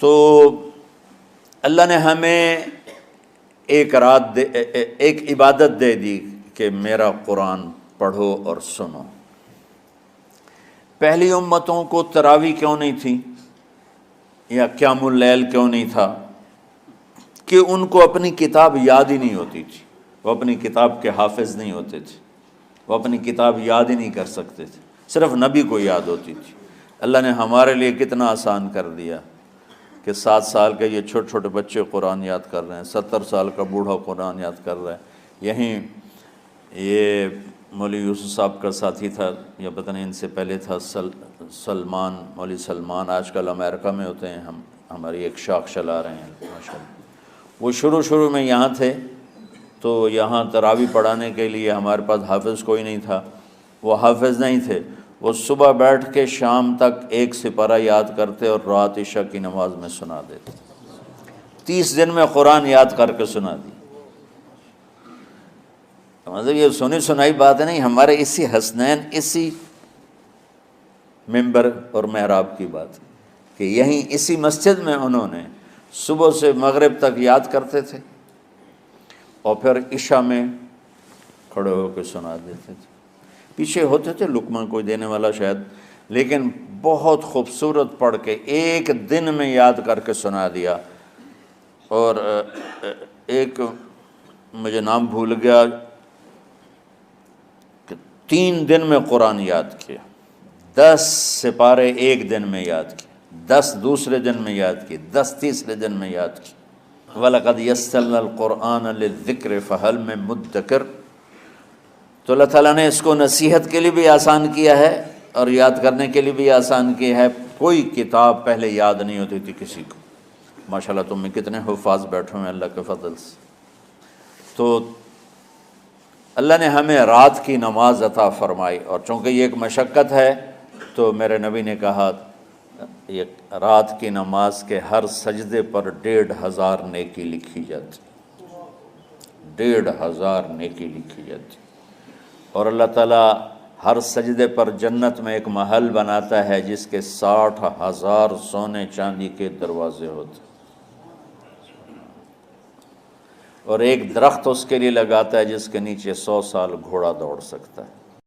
تو اللہ نے ہمیں ایک عبادت دے دی کہ میرا قرآن پڑھو اور سنو۔ پہلی امتوں کو تراویح کیوں نہیں تھی یا قیام اللیل کیوں نہیں تھا؟ کہ ان کو اپنی کتاب یاد ہی نہیں ہوتی تھی، وہ اپنی کتاب کے حافظ نہیں ہوتے تھے، وہ اپنی کتاب یاد ہی نہیں کر سکتے تھے، صرف نبی کو یاد ہوتی تھی۔ اللہ نے ہمارے لیے کتنا آسان کر دیا کہ 7 سال کے یہ چھوٹے چھوٹے بچے قرآن یاد کر رہے ہیں، 70 سال کا بوڑھا قرآن یاد کر رہا ہے۔ یہیں یہ مولوی یوسف صاحب کا ساتھی تھا یا پتہ نہیں ان سے پہلے تھا، سلمان، مولوی سلمان، آج کل امریکہ میں ہوتے ہیں، ہماری ایک شاخ چلا رہے ہیں ماشاءاللہ۔ وہ شروع میں یہاں تھے تو یہاں تراویح پڑھانے کے لیے ہمارے پاس حافظ کوئی نہیں تھا، وہ حافظ نہیں تھے، وہ صبح بیٹھ کے شام تک ایک سپارہ یاد کرتے اور رات عشاء کی نماز میں سنا دیتے۔ 30 دن میں قرآن یاد کر کے سنا دی۔ مطلب یہ سنی سنائی بات نہیں، ہمارے اسی حسنین، اسی ممبر اور محراب کی بات کہ یہیں اسی مسجد میں انہوں نے صبح سے مغرب تک یاد کرتے تھے اور پھر عشاء میں کھڑے ہو کے سنا دیتے تھے۔ پیچھے ہوتے تھے لقمہ کوئی دینے والا شاید، لیکن بہت خوبصورت پڑھ کے ایک دن میں یاد کر کے سنا دیا۔ اور ایک مجھے نام بھول گیا کہ 3 دن میں قرآن یاد کیا، 10 سپارے ایک دن میں یاد کیے، 10 دوسرے دن میں یاد کیے، 10 تیسرے دن میں یاد کیے۔ وَلَقَدْ يَسَّرْنَا الْقُرْآنَ لِلذِّكْرِ فَهَلْ مِن مُدَّكِرٍ۔ تو اللہ تعالیٰ نے اس کو نصیحت کے لیے بھی آسان کیا ہے اور یاد کرنے کے لیے بھی آسان کیا ہے۔ کوئی کتاب پہلے یاد نہیں ہوتی تھی کسی کو، ماشاءاللہ تم میں کتنے حفاظ بیٹھے ہیں اللہ کے فضل سے۔ تو اللہ نے ہمیں رات کی نماز عطا فرمائی، اور چونکہ یہ ایک مشقت ہے تو میرے نبی نے کہا یہ رات کی نماز کے ہر سجدے پر 1500 نیکی لکھی جاتی، 1500 نیکی لکھی جاتی۔ اور اللہ تعالیٰ ہر سجدے پر جنت میں ایک محل بناتا ہے جس کے 60,000 سونے چاندی کے دروازے ہوتے ہیں، اور ایک درخت اس کے لیے لگاتا ہے جس کے نیچے 100 سال گھوڑا دوڑ سکتا ہے۔